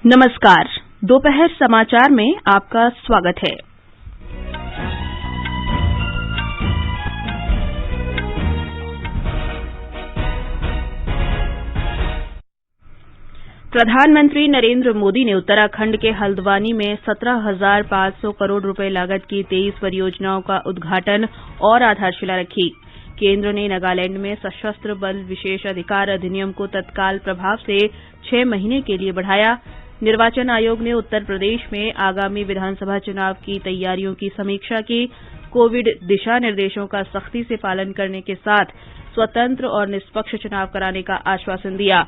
नमस्कार। दोपहर समाचार में आपका स्वागत है। प्रधानमंत्री नरेंद्र मोदी ने उत्तराखंड के हल्द्वानी में 17,500 करोड़ रुपए लागत की 23 परियोजनाओं का उद्घाटन और आधारशिला रखी। केंद्र ने नागालैंड में सशस्त्र बल विशेष अधिकार अधिनियम को तत्काल प्रभाव से 6 महीने के लिए बढ़ाया। निर्वाचन आयोग ने उत्तर प्रदेश में आगामी विधानसभा चुनाव की तैयारियों की समीक्षा की। कोविड दिशा निर्देशों का सख्ती से पालन करने के साथ स्वतंत्र और निष्पक्ष चुनाव कराने का आश्वासन दिया।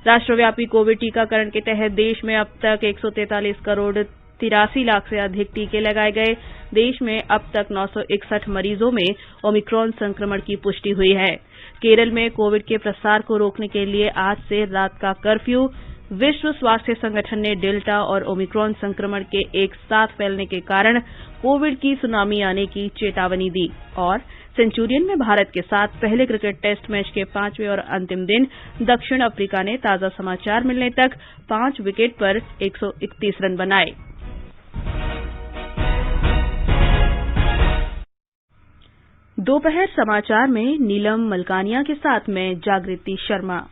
राष्ट्रव्यापी कोविड टीकाकरण के तहत देश में अब तक 143 करोड़ 83 लाख से अधिक टीके लगाए गए। देश में अब तक 961 मरीजों में ओमिक्रॉन संक्रमण की पुष्टि हुई है। केरल में कोविड के प्रसार को रोकने के लिए आज से रात का कर्फ्यू। विश्व स्वास्थ्य संगठन ने डेल्टा और ओमिक्रॉन संक्रमण के एक साथ फैलने के कारण कोविड की सुनामी आने की चेतावनी दी। और सेंचुरियन में भारत के साथ पहले क्रिकेट टेस्ट मैच के 5वें और अंतिम दिन दक्षिण अफ्रीका ने ताजा समाचार मिलने तक 5 विकेट पर 131 रन बनाए। दोपहर समाचार में नीलम मलकानिया के साथ मैं जागृति शर्मा।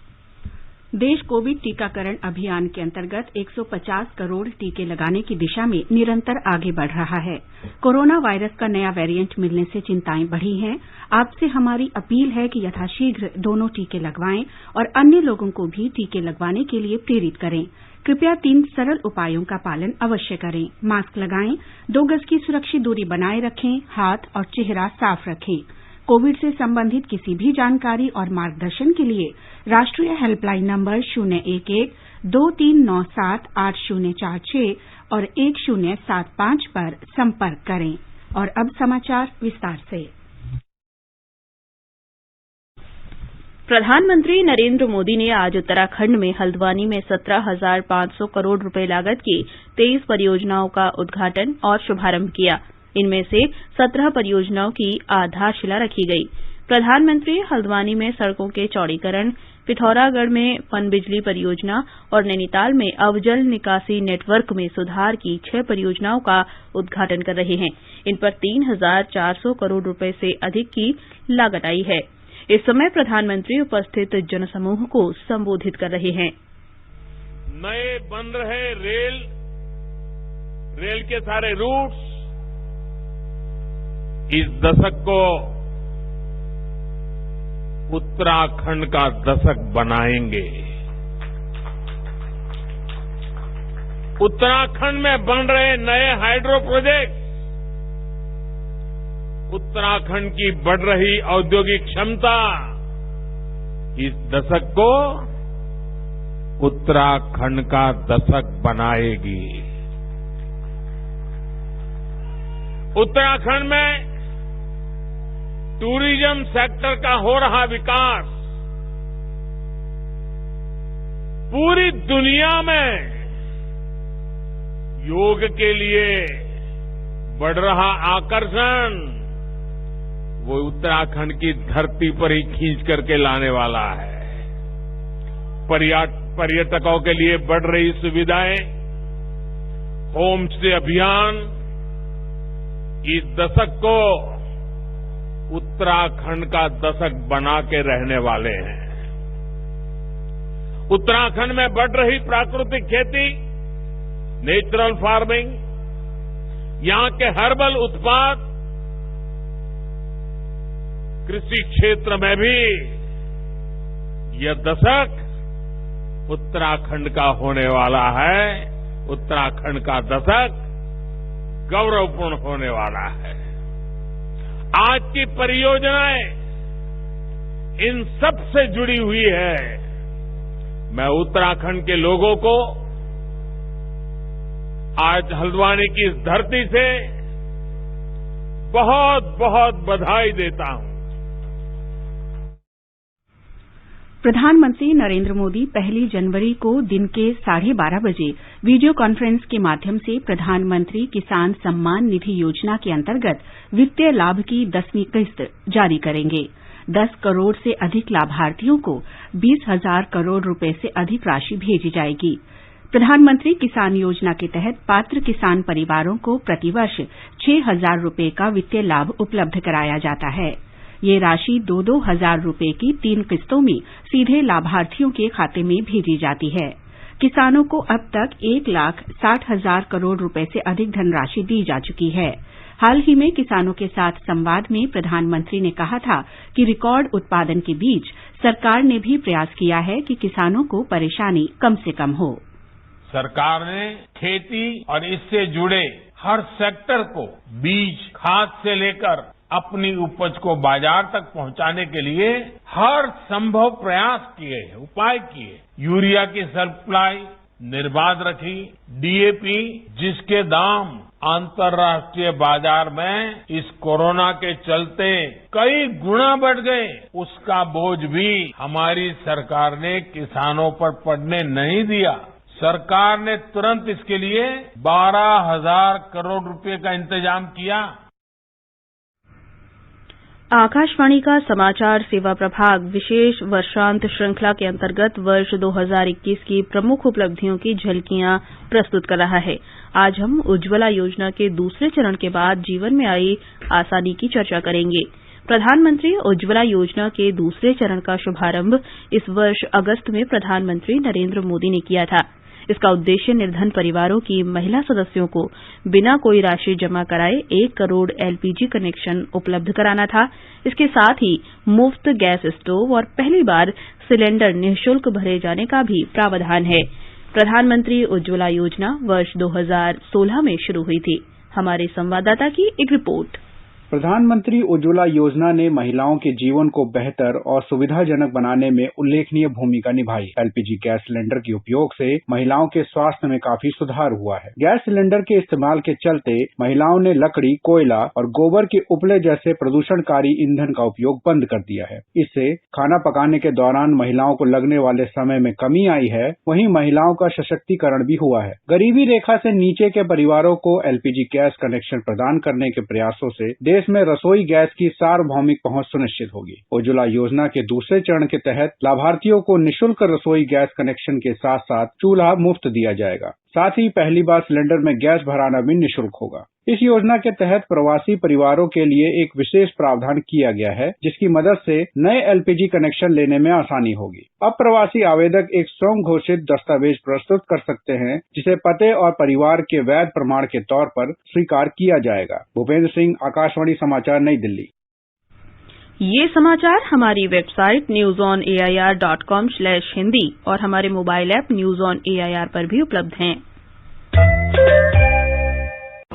देश कोविड टीकाकरण अभियान के अंतर्गत 150 करोड़ टीके लगाने की दिशा में निरंतर आगे बढ़ रहा है। कोरोना वायरस का नया वेरिएंट मिलने से चिंताएं बढ़ी हैं। आपसे हमारी अपील है कि यथाशीघ्र दोनों टीके लगवाएं और अन्य लोगों को भी टीके लगवाने के लिए प्रेरित करें। कृपया 3 सरल उपायों का पालन अवश्य करें। मास्क लगाएं, 2 गज की सुरक्षित दूरी बनाए रखें, हाथ और चेहरा साफ रखें। कोविड से संबंधित किसी भी जानकारी और मार्गदर्शन के लिए राष्ट्रीय हेल्पलाइन नंबर 011-2397-8046 और 1075 पर संपर्क करें। और अब समाचार विस्तार से। प्रधानमंत्री नरेंद्र मोदी ने आज उत्तराखंड में हल्द्वानी में 17,500 करोड़ रुपए लागत की 23 परियोजनाओं का उद्घाटन और शुभारंभ किया। इनमें से 17 परियोजनाओं की आधारशिला रखी गई। प्रधानमंत्री हल्द्वानी में सड़कों के चौड़ीकरण, पिथौरागढ़ में पनबिजली परियोजना और नैनीताल में अवजल निकासी नेटवर्क में सुधार की 6 परियोजनाओं का उद्घाटन कर रहे हैं। इन पर 3,400 करोड़ रुपए से अधिक की लागत आई है। इस समय प्रधानमंत्री उपस्थित जनसमूह को संबोधित कर रहे हैं। नए बन रहे रेल के सारे रूट्स इस दशक को उत्तराखंड का दशक बनाएंगे। उत्तराखंड में बन रहे नए हाइड्रो प्रोजेक्ट उत्तराखंड की बढ़ रही औद्योगिक क्षमता इस दशक को उत्तराखंड का दशक बनाएगी। उत्तराखंड में टूरिज्म सेक्टर का हो रहा विकास पूरी दुनिया में योग के लिए बढ़ रहा आकर्षण वो उत्तराखंड की धरती पर ही खींच करके लाने वाला है। पर्यटकों के लिए बढ़ रही सुविधाएं, होम स्टे अभियान इस दशक को उत्तराखंड का दशक बना के रहने वाले हैं। उत्तराखंड में बढ़ रही प्राकृतिक खेती, नेचुरल फार्मिंग, यहां के हर्बल उत्पाद, कृषि क्षेत्र में भी यह दशक उत्तराखंड का होने वाला है। उत्तराखंड का दशक गौरवपूर्ण होने वाला है। आज की परियोजनाएं इन सब से जुड़ी हुई है। मैं उत्तराखंड के लोगों को आज हल्द्वानी की इस धरती से बहुत बहुत बधाई देता हूं। प्रधानमंत्री नरेंद्र मोदी 1 जनवरी को दिन के 12:30 बजे वीडियो कॉन्फ्रेंस के माध्यम से प्रधानमंत्री किसान सम्मान निधि योजना के अंतर्गत वित्तीय लाभ की 10वीं किस्त जारी करेंगे। 10 करोड़ से अधिक लाभार्थियों को 20,000 करोड़ रुपए से अधिक राशि भेजी जाएगी। प्रधानमंत्री किसान योजना के तहत पात्र किसान परिवारों को प्रतिवर्ष 6,000 रुपये का वित्तीय लाभ उपलब्ध कराया जाता है। ये राशि 2-2 हजार रुपये की 3 किस्तों में सीधे लाभार्थियों के खाते में भेजी जाती है। किसानों को अब तक 1,60,000 करोड़ रुपए से अधिक धनराशि दी जा चुकी है। हाल ही में किसानों के साथ संवाद में प्रधानमंत्री ने कहा था कि रिकॉर्ड उत्पादन के बीच सरकार ने भी प्रयास किया है कि किसानों को परेशानी कम से कम हो। सरकार ने खेती और इससे जुड़े हर सेक्टर को बीज, खाद से लेकर अपनी उपज को बाजार तक पहुंचाने के लिए हर संभव प्रयास किए, उपाय किए। यूरिया की सप्लाई निर्बाध रखी, डीएपी जिसके दाम अंतर्राष्ट्रीय बाजार में इस कोरोना के चलते कई गुना बढ़ गए, उसका बोझ भी हमारी सरकार ने किसानों पर पड़ने नहीं दिया। सरकार ने तुरंत इसके लिए 12,000 करोड़ रुपए का इंतजाम किया। आकाशवाणी का समाचार सेवा प्रभाग विशेष वर्षांत श्रृंखला के अंतर्गत वर्ष 2021 की प्रमुख उपलब्धियों की झलकियां प्रस्तुत कर रहा है। आज हम उज्ज्वला योजना के दूसरे चरण के बाद जीवन में आई आसानी की चर्चा करेंगे। प्रधानमंत्री उज्ज्वला योजना के दूसरे चरण का शुभारंभ इस वर्ष अगस्त में प्रधानमंत्री नरेंद्र मोदी ने किया था। इसका उद्देश्य निर्धन परिवारों की महिला सदस्यों को बिना कोई राशि जमा कराए 1 करोड़ एलपीजी कनेक्शन उपलब्ध कराना था। इसके साथ ही मुफ्त गैस स्टोव और पहली बार सिलेंडर निःशुल्क भरे जाने का भी प्रावधान है। प्रधानमंत्री उज्ज्वला योजना वर्ष 2016 में शुरू हुई थी। हमारे संवाददाता की एक रिपोर्ट। प्रधानमंत्री उज्ज्वला योजना ने महिलाओं के जीवन को बेहतर और सुविधाजनक बनाने में उल्लेखनीय भूमिका निभाई। एलपीजी गैस सिलेंडर के उपयोग से महिलाओं के स्वास्थ्य में काफी सुधार हुआ है। गैस सिलेंडर के इस्तेमाल के चलते महिलाओं ने लकड़ी, कोयला और गोबर के उपले जैसे प्रदूषणकारी ईंधन का उपयोग बंद कर दिया है। इससे खाना पकाने के दौरान महिलाओं को लगने वाले समय में कमी आई है। वहीं महिलाओं का सशक्तिकरण भी हुआ है। गरीबी रेखा से नीचे के परिवारों को एलपीजी गैस कनेक्शन प्रदान करने के प्रयासों से देश में रसोई गैस की सार्वभौमिक पहुंच सुनिश्चित होगी। उज्ज्वला योजना के दूसरे चरण के तहत लाभार्थियों को निःशुल्क रसोई गैस कनेक्शन के साथ साथ चूल्हा मुफ्त दिया जाएगा। साथ ही पहली बार सिलेंडर में गैस भराना भी निःशुल्क होगा। इस योजना के तहत प्रवासी परिवारों के लिए एक विशेष प्रावधान किया गया है, जिसकी मदद से नए एलपीजी कनेक्शन लेने में आसानी होगी। अब प्रवासी आवेदक एक स्वयं घोषित दस्तावेज प्रस्तुत कर सकते हैं, जिसे पते और परिवार के वैध प्रमाण के तौर पर स्वीकार किया जाएगा। भूपेंद्र सिंह, आकाशवाणी समाचार, नई दिल्ली। ये समाचार हमारी वेबसाइट newsonair.com/hindi और हमारे mobile app news on AIR पर भी उपलब्ध हैं।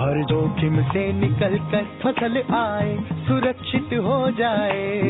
हर जोखिम से निकल कर फसल आए, सुरक्षित हो जाए।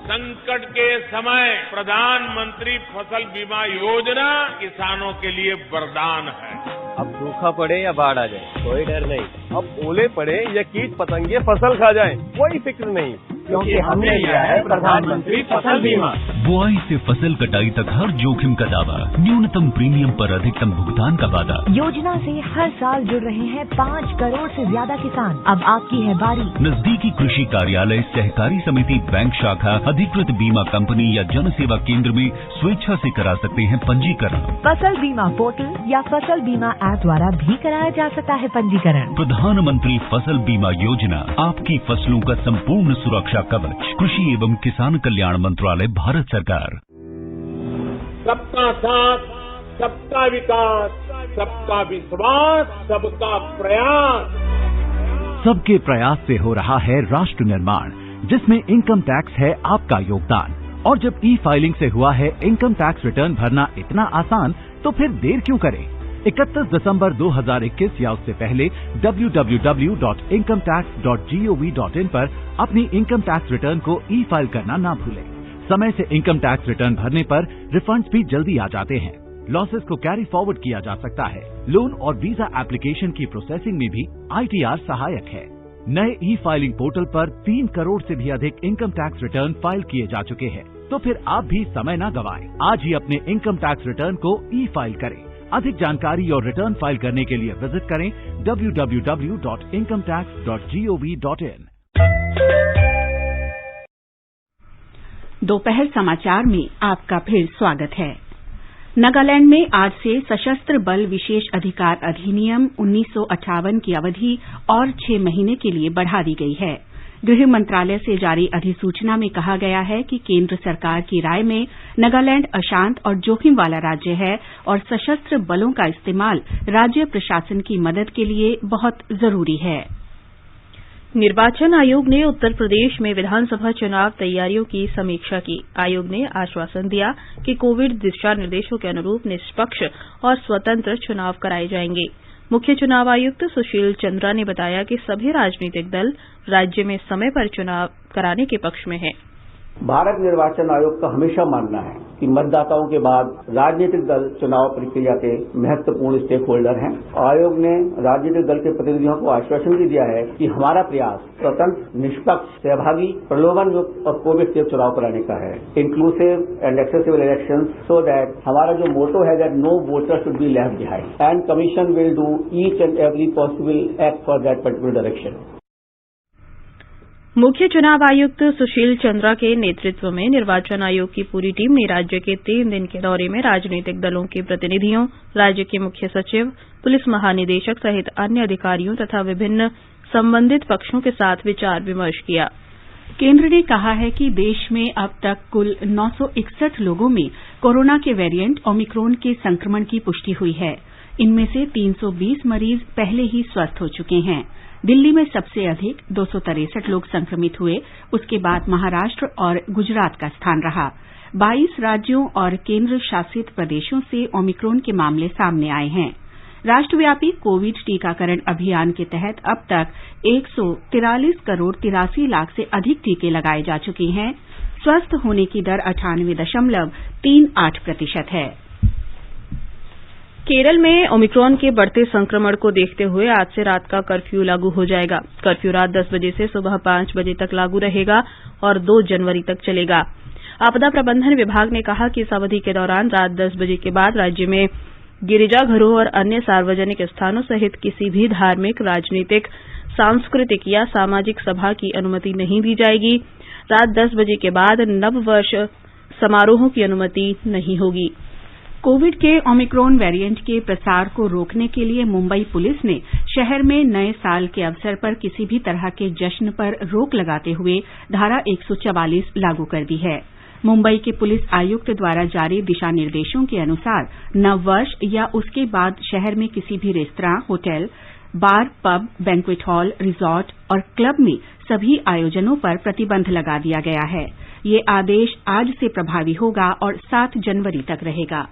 संकट के समय प्रधानमंत्री फसल बीमा योजना किसानों के लिए वरदान है। अब सूखा पड़े या बाढ़ आ जाए, कोई डर नहीं। अब ओले पड़े या कीट पतंगे फसल खा जाए, कोई फिक्र नहीं, क्योंकि हमने लिया है प्रधानमंत्री फसल बीमा। बुआई से फसल कटाई तक हर जोखिम का दावा, न्यूनतम प्रीमियम पर अधिकतम भुगतान का वादा। योजना से हर साल जुड़ रहे हैं 5 करोड़ से ज्यादा किसान। अब आपकी है बारी। नजदीकी कृषि कार्यालय, सहकारी समिति, बैंक शाखा, अधिकृत बीमा कंपनी या जन सेवा केंद्र में स्वेच्छा से करा सकते हैं पंजीकरण। फसल बीमा पोर्टल या फसल बीमा ऐप द्वारा भी कराया जा सकता है पंजीकरण। प्रधानमंत्री फसल बीमा योजना, आपकी फसलों का संपूर्ण सुरक्षा कवच। कृषि एवं किसान कल्याण मंत्रालय, भारत सरकार। सबका साथ, सबका विकास, सबका विश्वास, सबका प्रयास। सबके प्रयास से हो रहा है राष्ट्र निर्माण, जिसमें इनकम टैक्स है आपका योगदान। और जब ई फाइलिंग से हुआ है इनकम टैक्स रिटर्न भरना इतना आसान, तो फिर देर क्यों करें? 31 दिसंबर 2021 या उससे पहले www.incometax.gov.in पर अपनी इनकम टैक्स रिटर्न को ई फाइल करना ना भूलें। समय से इनकम टैक्स रिटर्न भरने पर रिफंड्स भी जल्दी आ जाते हैं। लॉसेस को कैरी फॉरवर्ड किया जा सकता है। लोन और वीजा एप्लीकेशन की प्रोसेसिंग में भी ITR सहायक है। नए ई फाइलिंग पोर्टल पर 3 करोड़ से भी अधिक इनकम टैक्स रिटर्न फाइल किए जा चुके हैं। तो फिर आप भी समय न गवाएं। आज ही अपने इनकम टैक्स रिटर्न को ई फाइल करें। अधिक जानकारी और रिटर्न फाइल करने के लिए विजिट करें www.incometax.gov.in। दोपहर समाचार में आपका फिर स्वागत है। नागालैंड में आज से सशस्त्र बल विशेष अधिकार अधिनियम 1958 की अवधि और 6 महीने के लिए बढ़ा दी गई है। गृह मंत्रालय से जारी अधिसूचना में कहा गया है कि केंद्र सरकार की राय में नागालैंड अशांत और जोखिम वाला राज्य है और सशस्त्र बलों का इस्तेमाल राज्य प्रशासन की मदद के लिए बहुत जरूरी है। निर्वाचन आयोग ने उत्तर प्रदेश में विधानसभा चुनाव तैयारियों की समीक्षा की। आयोग ने आश्वासन दिया कि कोविड दिशा निर्देशों के अनुरूप निष्पक्ष और स्वतंत्र चुनाव कराए जाएंगे। मुख्य चुनाव आयुक्त सुशील चंद्रा ने बताया कि सभी राजनीतिक दल राज्य में समय पर चुनाव कराने के पक्ष में हैं। भारत निर्वाचन आयोग का हमेशा मानना है कि मतदाताओं के बाद राजनीतिक दल चुनाव प्रक्रिया के महत्वपूर्ण स्टेक होल्डर हैं। आयोग ने राजनीतिक दल के प्रतिनिधियों को आश्वासन भी दिया है कि हमारा प्रयास स्वतंत्र, निष्पक्ष, सहभागी, प्रलोभन युक्त और कोविड सेफ चुनाव कराने का है, inclusive and accessible election, so that हमारा जो मोटो है that no voter should be left behind and commission will do each and every possible act for that particular direction. मुख्य चुनाव आयुक्त सुशील चंद्रा के नेतृत्व में निर्वाचन आयोग की पूरी टीम ने राज्य के 3 दिन के दौरे में राजनीतिक दलों के प्रतिनिधियों, राज्य के मुख्य सचिव, पुलिस महानिदेशक सहित अन्य अधिकारियों तथा विभिन्न संबंधित पक्षों के साथ विचार विमर्श किया। केंद्र ने कहा है कि देश में अब तक कुल 961 लोगों में कोरोना के वेरिएंट ओमिक्रॉन के संक्रमण की पुष्टि हुई है। इनमें से 320 मरीज पहले ही स्वस्थ हो चुके हैं। दिल्ली में सबसे अधिक 263 लोग संक्रमित हुए, उसके बाद महाराष्ट्र और गुजरात का स्थान रहा। 22 राज्यों और केंद्र शासित प्रदेशों से ओमिक्रॉन के मामले सामने आए हैं। राष्ट्रव्यापी कोविड टीकाकरण अभियान के तहत अब तक 143 करोड़ 83 लाख से अधिक टीके लगाए जा चुके हैं। स्वस्थ होने की दर 98.38% है। केरल में ओमिक्रॉन के बढ़ते संक्रमण को देखते हुए आज से रात का कर्फ्यू लागू हो जाएगा। कर्फ्यू रात 10 बजे से सुबह 5 बजे तक लागू रहेगा और 2 जनवरी तक चलेगा। आपदा प्रबंधन विभाग ने कहा कि इस अवधि के दौरान रात 10 बजे के बाद राज्य में गिरिजाघरों और अन्य सार्वजनिक स्थानों सहित किसी भी धार्मिक, राजनीतिक, सांस्कृतिक या सामाजिक सभा की अनुमति नहीं दी जाएगी। रात 10 बजे के बाद नववर्ष समारोहों की अनुमति नहीं होगी। कोविड के ओमिक्रॉन वेरिएंट के प्रसार को रोकने के लिए मुंबई पुलिस ने शहर में नए साल के अवसर पर किसी भी तरह के जश्न पर रोक लगाते हुए धारा 144 लागू कर दी है। मुंबई के पुलिस आयुक्त द्वारा जारी दिशा निर्देशों के अनुसार नववर्ष या उसके बाद शहर में किसी भी रेस्तरां, होटल, बार, पब, बैंक्वेट हॉल, रिजॉर्ट और क्लब में सभी आयोजनों पर प्रतिबंध लगा दिया गया है। ये आदेश आज से प्रभावी होगा और 7 जनवरी तक रहेगा।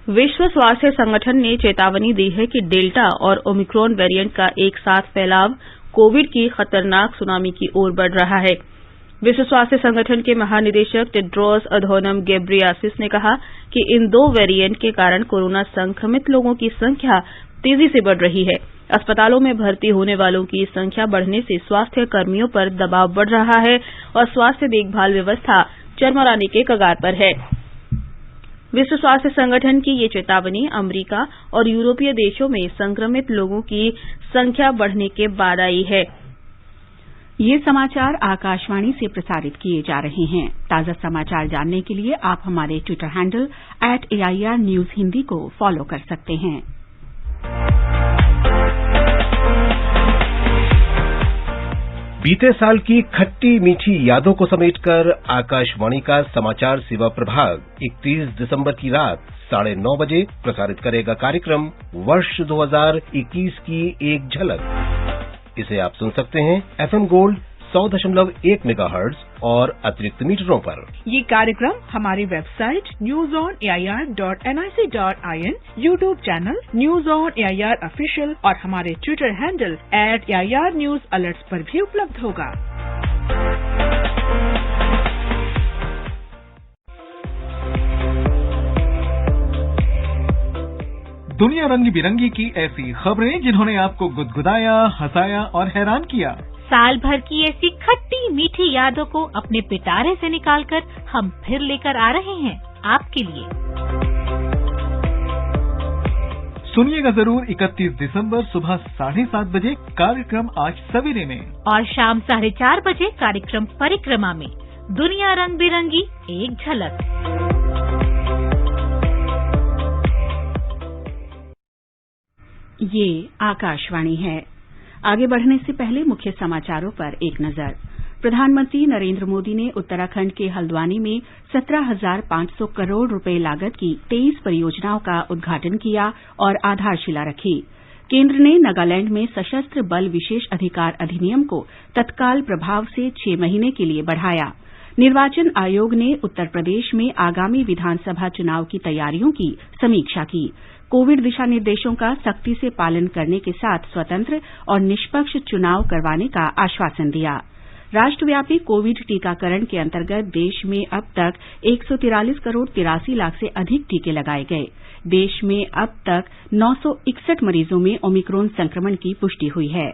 विश्व स्वास्थ्य संगठन ने चेतावनी दी है कि डेल्टा और ओमिक्रॉन वेरिएंट का एक साथ फैलाव कोविड की खतरनाक सुनामी की ओर बढ़ रहा है। विश्व स्वास्थ्य संगठन के महानिदेशक टेड्रोस अधोनम गेब्रियासिस ने कहा कि इन 2 वेरिएंट के कारण कोरोना संक्रमित लोगों की संख्या तेजी से बढ़ रही है। अस्पतालों में भर्ती होने वालों की संख्या बढ़ने से स्वास्थ्य कर्मियों पर दबाव बढ़ रहा है और स्वास्थ्य देखभाल व्यवस्था चरमराने के कगार पर है। विश्व स्वास्थ्य संगठन की ये चेतावनी अमेरिका और यूरोपीय देशों में संक्रमित लोगों की संख्या बढ़ने के बाद आई है। ये समाचार आकाशवाणी से प्रसारित किए जा रहे हैं। ताजा समाचार जानने के लिए आप हमारे Twitter handle @AIR News Hindi को फॉलो कर सकते हैं। बीते साल की खट्टी मीठी यादों को समेटकर आकाशवाणी का समाचार सेवा प्रभाग 31 दिसंबर की रात 9:30 बजे प्रसारित करेगा कार्यक्रम वर्ष 2021 की एक झलक। इसे आप सुन सकते हैं FM गोल्ड 100.1 मेगाहर्ट्ज और अतिरिक्त मीटरों पर। ये कार्यक्रम हमारी website newsonair.nic.in, YouTube channel news on AIR official और हमारे Twitter handle @AIR News Alerts पर भी उपलब्ध होगा। दुनिया रंग बिरंगी की ऐसी खबरें जिन्होंने आपको गुदगुदाया, हंसाया और हैरान किया। साल भर की ऐसी खट्टी मीठी यादों को अपने पिटारे से निकालकर हम फिर लेकर आ रहे हैं आपके लिए। सुनिएगा जरूर 31 दिसंबर सुबह 7:30 बजे कार्यक्रम आज सवेरे में और शाम 4:30 बजे कार्यक्रम परिक्रमा में। दुनिया रंग बिरंगी एक झलक। ये आकाशवाणी है। आगे बढ़ने से पहले मुख्य समाचारों पर एक नजर। प्रधानमंत्री नरेंद्र मोदी ने उत्तराखंड के हल्द्वानी में 17,500 करोड़ रुपए लागत की 23 परियोजनाओं का उद्घाटन किया और आधारशिला रखी। केंद्र ने नागालैंड में सशस्त्र बल विशेष अधिकार अधिनियम को तत्काल प्रभाव से 6 महीने के लिए बढ़ाया। निर्वाचन आयोग ने उत्तर प्रदेश में आगामी विधानसभा चुनाव की तैयारियों की समीक्षा की। कोविड दिशा निर्देशों का सख्ती से पालन करने के साथ स्वतंत्र और निष्पक्ष चुनाव करवाने का आश्वासन दिया। राष्ट्रव्यापी कोविड टीकाकरण के अंतर्गत देश में अब तक 143 करोड़ 83 लाख से अधिक टीके लगाए गए। देश में अब तक 961 मरीजों में ओमिक्रॉन संक्रमण की पुष्टि हुई है।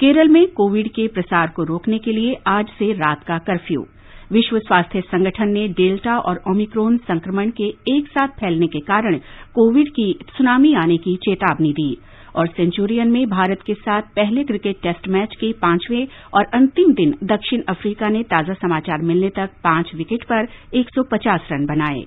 केरल में कोविड के प्रसार को रोकने के लिए आज से रात का कर्फ्यू। विश्व स्वास्थ्य संगठन ने डेल्टा और ओमिक्रॉन संक्रमण के एक साथ फैलने के कारण कोविड की सुनामी आने की चेतावनी दी। और सेंचुरियन में भारत के साथ पहले क्रिकेट टेस्ट मैच के 5वें और अंतिम दिन दक्षिण अफ्रीका ने ताजा समाचार मिलने तक 5 विकेट पर 150 रन बनाए।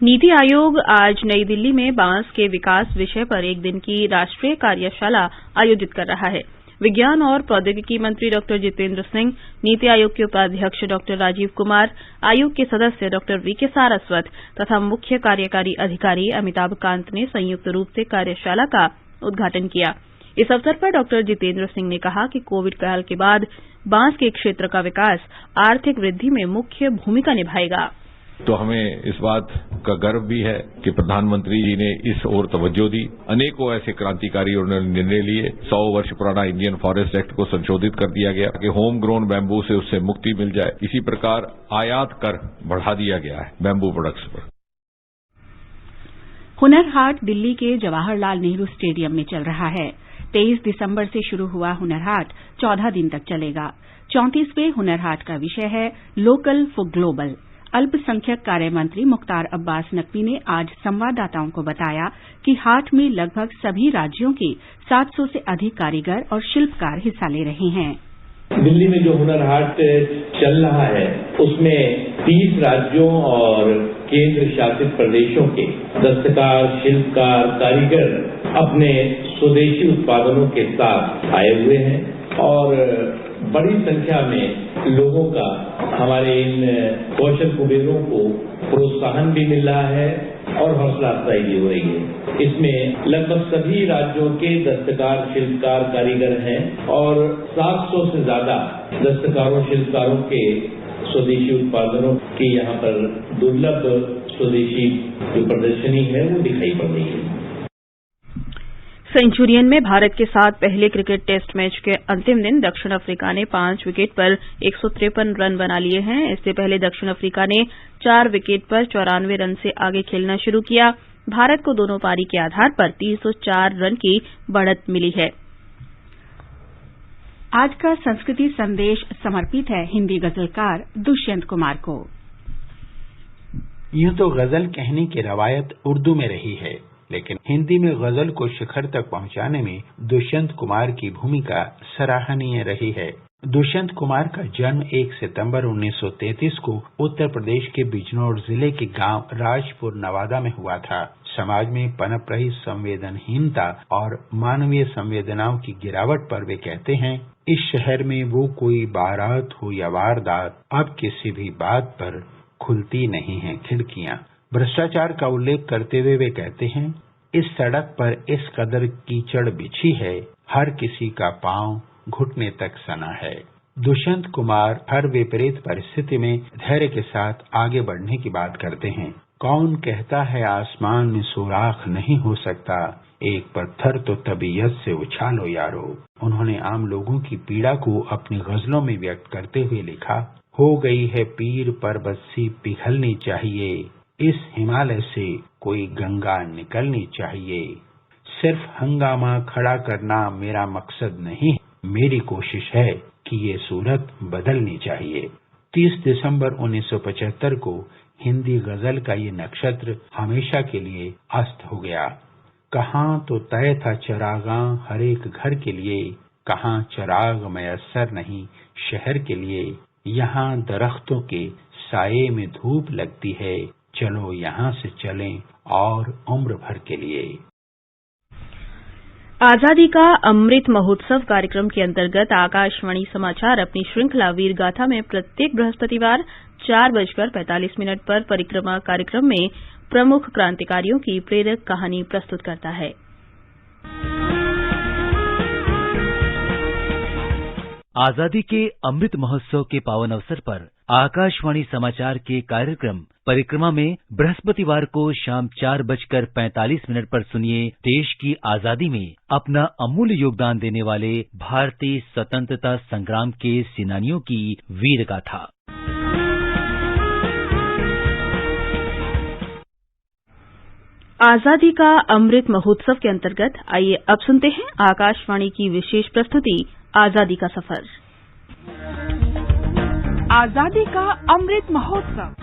नीति आयोग आज नई दिल्ली में बांस के विकास विषय पर एक दिन की राष्ट्रीय कार्यशाला आयोजित कर रहा है। विज्ञान और प्रौद्योगिकी मंत्री डॉ जितेंद्र सिंह, नीति आयोग के उपाध्यक्ष डॉ राजीव कुमार, आयोग के सदस्य डॉ वीके सारस्वत तथा मुख्य कार्यकारी अधिकारी अमिताभ कांत ने संयुक्त रूप से कार्यशाला का उद्घाटन किया। इस अवसर पर डॉ जितेंद्र सिंह ने कहा कि कोविड काल के बाद बांस के क्षेत्र का विकास आर्थिक वृद्धि में मुख्य भूमिका निभाएगा। तो हमें इस बात का गर्व भी है कि प्रधानमंत्री जी ने इस ओर तवज्जो दी। अनेकों ऐसे क्रांतिकारी उन्होंने निर्णय लिए। 100 वर्ष पुराना इंडियन फॉरेस्ट एक्ट को संशोधित कर दिया गया कि होम ग्रोन बैम्बू से उससे मुक्ति मिल जाए। इसी प्रकार आयात कर बढ़ा दिया गया है बैम्बू प्रोडक्ट्स पर। हुनर हाट दिल्ली के जवाहरलाल नेहरू स्टेडियम में चल रहा है। 23 दिसंबर से शुरू हुआ हुनर हाट 14 दिन तक चलेगा। 34वें हुनर हाट का विषय है लोकल फॉर ग्लोबल। अल्पसंख्यक कार्य मंत्री मुख्तार अब्बास नकवी ने आज संवाददाताओं को बताया कि हाट में लगभग सभी राज्यों के 700 से अधिक कारीगर और शिल्पकार हिस्सा ले रहे हैं। दिल्ली में जो हुनर हाट चल रहा है उसमें 30 राज्यों और केंद्र शासित प्रदेशों के दस्तकार, शिल्पकार, कारीगर अपने स्वदेशी उत्पादनों के साथ आए हुए हैं और बड़ी संख्या में लोगों का हमारे इन कौशल कुबेरों को प्रोत्साहन भी मिल रहा है और हौसला अफजाई भी हो रही है। इसमें लगभग सभी राज्यों के दस्तकार, शिल्पकार, कारीगर हैं और 700 से ज्यादा दस्तकारों, शिल्पकारों के स्वदेशी उत्पादनों की यहाँ पर दुर्लभ स्वदेशी जो प्रदर्शनी है वो दिखाई पड़ रही है। सेंचुरियन में भारत के साथ पहले क्रिकेट टेस्ट मैच के अंतिम दिन दक्षिण अफ्रीका ने 5 विकेट पर 153 रन बना लिए हैं। इससे पहले दक्षिण अफ्रीका ने 4 विकेट पर 94 रन से आगे खेलना शुरू किया। भारत को दोनों पारी के आधार पर 304 रन की बढ़त मिली है। आज का संस्कृति संदेश समर्पित है हिंदी गजलकार दुष्यंत कुमार को। यूं तो गजल कहने की रवायत उर्दू में रही है, लेकिन हिंदी में गजल को शिखर तक पहुंचाने में दुष्यंत कुमार की भूमिका सराहनीय रही है। दुष्यंत कुमार का जन्म 1 सितंबर 1933 को उत्तर प्रदेश के बिजनौर जिले के गांव राजपुर नवादा में हुआ था। समाज में पनप रही संवेदनहीनता और मानवीय संवेदनाओं की गिरावट पर वे कहते हैं, इस शहर में वो कोई बारात हो या वारदात, अब किसी भी बात पर खुलती नहीं है खिड़कियां। भ्रष्टाचार का उल्लेख करते हुए वे कहते हैं, इस सड़क पर इस कदर कीचड़ बिछी है, हर किसी का पांव घुटने तक सना है। दुष्यंत कुमार हर विपरीत परिस्थिति में धैर्य के साथ आगे बढ़ने की बात करते हैं। कौन कहता है आसमान में सुराख नहीं हो सकता, एक पत्थर तो तबीयत से उछालो यारो। उन्होंने आम लोगों की पीड़ा को अपनी गजलों में व्यक्त करते हुए लिखा, हो गई है पीर पर बस्सी पिघलनी चाहिए, इस हिमालय से कोई गंगा निकलनी चाहिए। सिर्फ हंगामा खड़ा करना मेरा मकसद नहीं, मेरी कोशिश है कि ये सूरत बदलनी चाहिए। 30 दिसंबर 1975 को हिंदी गजल का ये नक्षत्र हमेशा के लिए अस्त हो गया। कहाँ तो तय था चरागां हर एक घर के लिए, कहाँ चिराग मयस्सर नहीं शहर के लिए, यहाँ दरख्तों के साये में धूप लगती है, चलो यहाँ से चलें और उम्र भर के लिए। आजादी का अमृत महोत्सव कार्यक्रम के अंतर्गत आकाशवाणी समाचार अपनी श्रृंखला वीर गाथा में प्रत्येक बृहस्पतिवार 4:45 पर परिक्रमा कार्यक्रम में प्रमुख क्रांतिकारियों की प्रेरक कहानी प्रस्तुत करता है। आजादी के अमृत महोत्सव के पावन अवसर पर आकाशवाणी समाचार के कार्यक्रम परिक्रमा में बृहस्पतिवार को शाम 4:45 पर सुनिए देश की आजादी में अपना अमूल्य योगदान देने वाले भारतीय स्वतंत्रता संग्राम के सेनानियों की वीर गाथा। आजादी का अमृत महोत्सव के अंतर्गत आइए अब सुनते हैं आकाशवाणी की विशेष प्रस्तुति आजादी का सफर। आजादी का अमृत महोत्सव।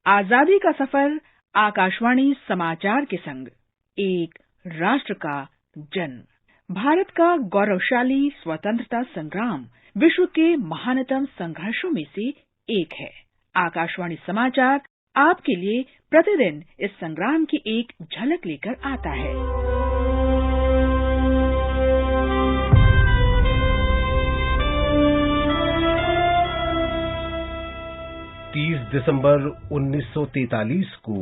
आजादी का सफर आकाशवाणी समाचार के संग एक राष्ट्र का जन्म। भारत का गौरवशाली स्वतंत्रता संग्राम विश्व के महानतम संघर्षों में से एक है। आकाशवाणी समाचार आपके लिए प्रतिदिन इस संग्राम की एक झलक लेकर आता है। 30 दिसंबर 1943 को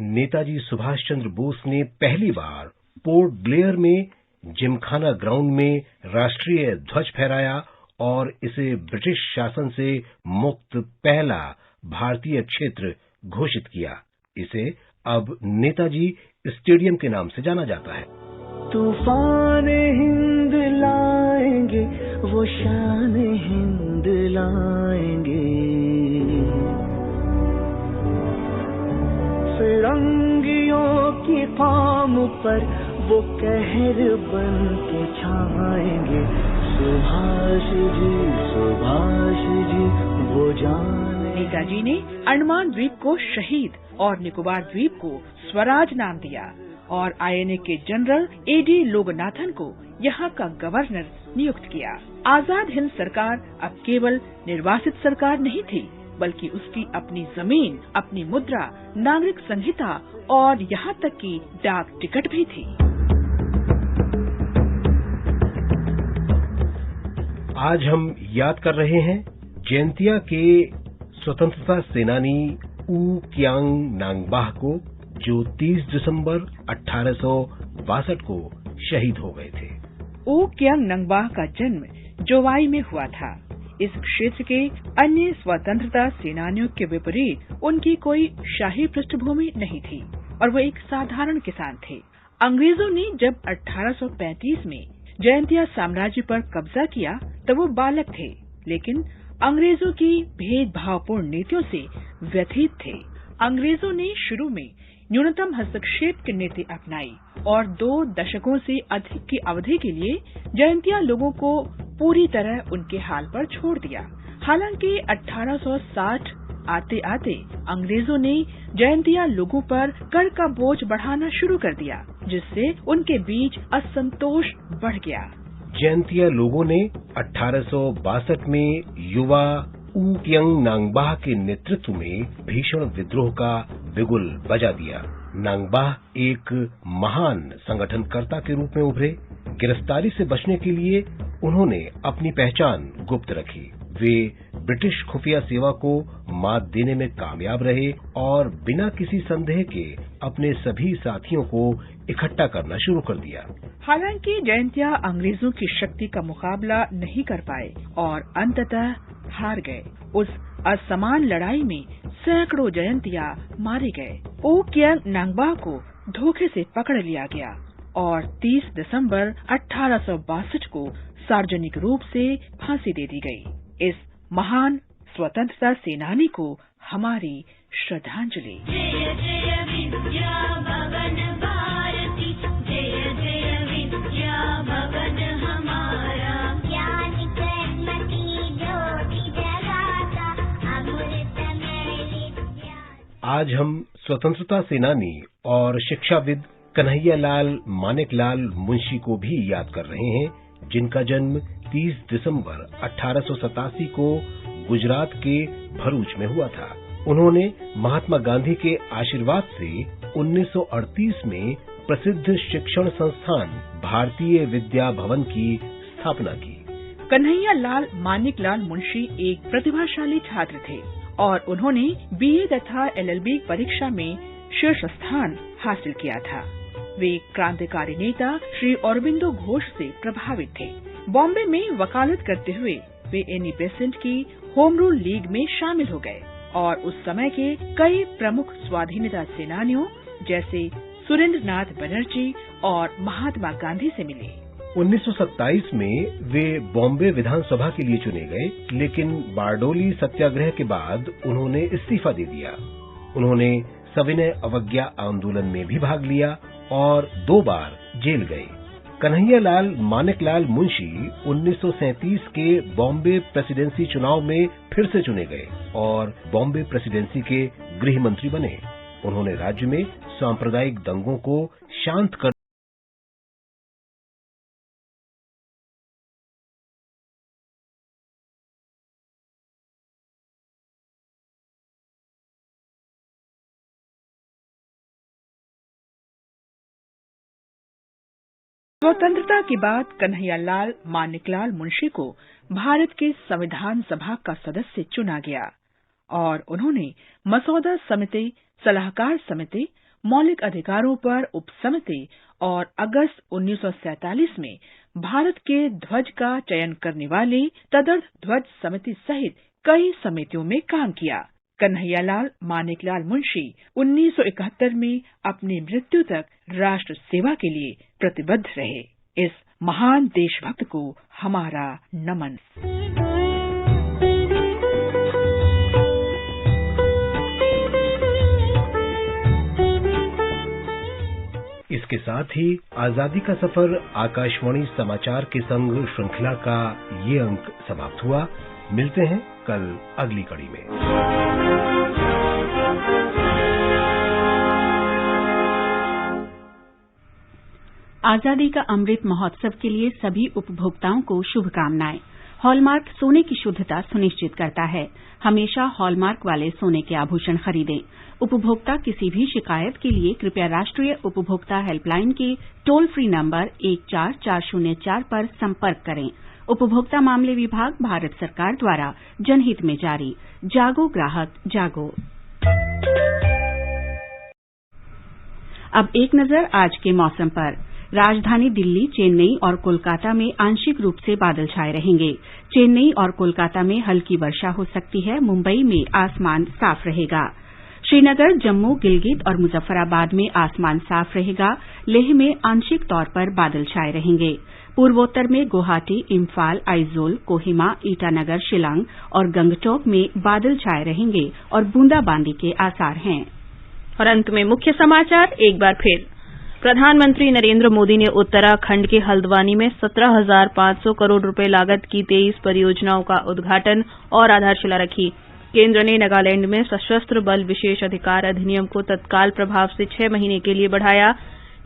नेताजी सुभाष चंद्र बोस ने पहली बार पोर्ट ब्लेयर में जिमखाना ग्राउंड में राष्ट्रीय ध्वज फहराया और इसे ब्रिटिश शासन से मुक्त पहला भारतीय क्षेत्र घोषित किया। इसे अब नेताजी स्टेडियम के नाम से जाना जाता है। तूफान हिंद लाएंगे, वो शान हिंद लाएंगे, फिरंगियों की कौम पर वो कहर बन के छाएंगे। सुभाष जी वो जाने। नेताजी ने अंडमान द्वीप को शहीद और निकोबार द्वीप को स्वराज नाम दिया और आईएनए के जनरल एडी लोगनाथन को यहाँ का गवर्नर नियुक्त किया। आजाद हिंद सरकार अब केवल निर्वासित सरकार नहीं थी, बल्कि उसकी अपनी जमीन, अपनी मुद्रा, नागरिक संहिता और यहाँ तक कि डाक टिकट भी थी। आज हम याद कर रहे हैं जयंतिया के स्वतंत्रता सेनानी ऊ क्यांग नांगबाह को, जो 30 दिसंबर 1862 को शहीद हो गए थे। ऊ क्यांग नांगबाह का जन्म जोवाई में हुआ था। इस क्षेत्र के अन्य स्वतंत्रता सेनानियों के विपरीत उनकी कोई शाही पृष्ठभूमि नहीं थी और वो एक साधारण किसान थे। अंग्रेजों ने जब 1835 में जयंतिया साम्राज्य पर कब्जा किया तब वो बालक थे, लेकिन अंग्रेजों की भेदभावपूर्ण नीतियों से व्यथित थे। अंग्रेजों ने शुरू में न्यूनतम हस्तक्षेप की नीति अपनाई और 2 दशकों से अधिक की अवधि के लिए जयंतिया लोगों को पूरी तरह उनके हाल पर छोड़ दिया। हालांकि 1860 आते आते अंग्रेजों ने जयंतिया लोगों पर कर का बोझ बढ़ाना शुरू कर दिया, जिससे उनके बीच असंतोष बढ़ गया। जयंतिया लोगों ने 1862 में युवा ऊ क्यांग नांगबाह के नेतृत्व में भीषण विद्रोह का बिगुल बजा दिया। नांगबाह एक महान संगठनकर्ता के रूप में उभरे। गिरफ्तारी से बचने के लिए उन्होंने अपनी पहचान गुप्त रखी। वे ब्रिटिश खुफिया सेवा को मात देने में कामयाब रहे और बिना किसी संदेह के अपने सभी साथियों को इकट्ठा करना शुरू कर दिया। हालांकि जयंतिया अंग्रेजों की शक्ति का मुकाबला नहीं कर पाए और अंततः हार गए। उस असमान लड़ाई में सैकड़ों जयंतिया मारे गए। ऊ क्यांग नांगबाह को धोखे से पकड़ लिया गया और 30 दिसंबर 1862 को सार्वजनिक रूप से फांसी दे दी गई। इस महान स्वतंत्रता सेनानी को हमारी श्रद्धांजलि। जय जय विद्या भवन भारती, जय जय विद्या भवन हमारा, ज्ञान कर्मति ज्योति जगाता, अमृत मैली आज हम स्वतंत्रता सेनानी और शिक्षाविद कन्हैयालाल मानेकलाल मुंशी को भी याद कर रहे हैं, जिनका जन्म 30 दिसंबर 1887 को गुजरात के भरूच में हुआ था। उन्होंने महात्मा गांधी के आशीर्वाद से 1938 में प्रसिद्ध शिक्षण संस्थान भारतीय विद्या भवन की स्थापना की। कन्हैयालाल मानेकलाल मुंशी एक प्रतिभाशाली छात्र थे और उन्होंने बीए तथा एलएलबी परीक्षा में शीर्ष स्थान हासिल किया था। वे क्रांतिकारी नेता श्री अरबिंदो घोष से प्रभावित थे। बॉम्बे में वकालत करते हुए वे एनी बेसेंट की होम रूल लीग में शामिल हो गए और उस समय के कई प्रमुख स्वाधीनता सेनानियों जैसे सुरेंद्रनाथ बनर्जी और महात्मा गांधी से मिले। 1927 में वे बॉम्बे विधानसभा के लिए चुने गए, लेकिन बारडोली सत्याग्रह के बाद उन्होंने इस्तीफा दे दिया। उन्होंने सविनय अवज्ञा आंदोलन में भी भाग लिया और 2 बार जेल गए। कन्हैयालाल मानेकलाल मुंशी 1937 के बॉम्बे प्रेसिडेंसी चुनाव में फिर से चुने गए और बॉम्बे प्रेसिडेंसी के गृह मंत्री बने। उन्होंने राज्य में सांप्रदायिक दंगों को शांत कर स्वतंत्रता के बाद कन्हैयालाल मानेकलाल मुंशी को भारत के संविधान सभा का सदस्य चुना गया और उन्होंने मसौदा समिति, सलाहकार समिति, मौलिक अधिकारों पर उप समिति और अगस्त 1947 में भारत के ध्वज का चयन करने वाले तदर्थ ध्वज समिति सहित कई समितियों में काम किया। कन्हैयालाल मानेकलाल मुंशी 1971 में अपनी मृत्यु तक राष्ट्र सेवा के लिए प्रतिबद्ध रहे। इस महान देशभक्त को हमारा नमन। इसके साथ ही आजादी का सफर आकाशवाणी समाचार के संग श्रृंखला का ये अंक समाप्त हुआ। मिलते हैं कल अगली कड़ी में। आजादी का अमृत महोत्सव के लिए सभी उपभोक्ताओं को शुभकामनाएं। हॉलमार्क सोने की शुद्धता सुनिश्चित करता है। हमेशा हॉलमार्क वाले सोने के आभूषण खरीदें। उपभोक्ता किसी भी शिकायत के लिए कृपया राष्ट्रीय उपभोक्ता हेल्पलाइन के टोल फ्री नंबर 14404 पर संपर्क करें। उपभोक्ता मामले विभाग, भारत सरकार द्वारा जनहित में जारी। जागो ग्राहक जागो। अब एक नजर आज के मौसम पर। राजधानी दिल्ली, चेन्नई और कोलकाता में आंशिक रूप से बादल छाए रहेंगे। चेन्नई और कोलकाता में हल्की वर्षा हो सकती है। मुंबई में आसमान साफ रहेगा। श्रीनगर, जम्मू, गिलगित और मुजफ्फराबाद में आसमान साफ रहेगा। लेह में आंशिक तौर पर बादल छाए रहेंगे। पूर्वोत्तर में गुवाहाटी, इम्फाल, आइजोल, कोहिमा, ईटानगर, शिलांग और गंगटोक में बादल छाए रहेंगे और बूंदाबांदी के आसार हैं। और अंत में मुख्य समाचार एक बार फिर। प्रधानमंत्री नरेंद्र मोदी ने उत्तराखंड के हल्द्वानी में 17,500 करोड़ रुपए लागत की 23 परियोजनाओं का उद्घाटन और आधारशिला रखी। केंद्र ने नागालैंड में सशस्त्र बल विशेष अधिकार अधिनियम को तत्काल प्रभाव से 6 महीने के लिए बढ़ाया।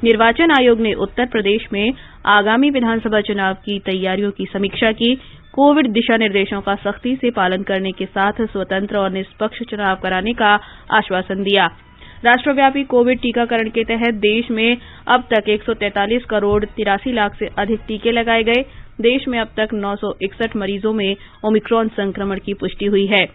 निर्वाचन आयोग ने उत्तर प्रदेश में आगामी विधानसभा चुनाव की तैयारियों की समीक्षा की। कोविड दिशा निर्देशों का सख्ती से पालन करने के साथ स्वतंत्र और निष्पक्ष चुनाव कराने का आश्वासन दिया। राष्ट्रव्यापी कोविड टीकाकरण के तहत देश में अब तक 143 करोड़ 83 लाख से अधिक टीके लगाए गए। देश में अब तक 961 मरीजों में ओमिक्रॉन संक्रमण की पुष्टि हुई है।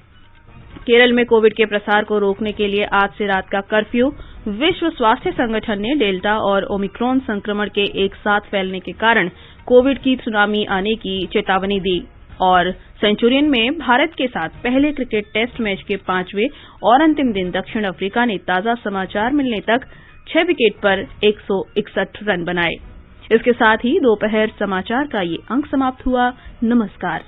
केरल में कोविड के प्रसार को रोकने के लिए आज से रात का कर्फ्यू। विश्व स्वास्थ्य संगठन ने डेल्टा और ओमिक्रॉन संक्रमण के एक साथ फैलने के कारण कोविड की सुनामी आने की चेतावनी दी। और सेंचुरियन में भारत के साथ पहले क्रिकेट टेस्ट मैच के 5वें और अंतिम दिन दक्षिण अफ्रीका ने ताजा समाचार मिलने तक 6 विकेट पर 161 रन बनाए। इसके साथ ही दोपहर समाचार का ये अंक समाप्त हुआ। नमस्कार।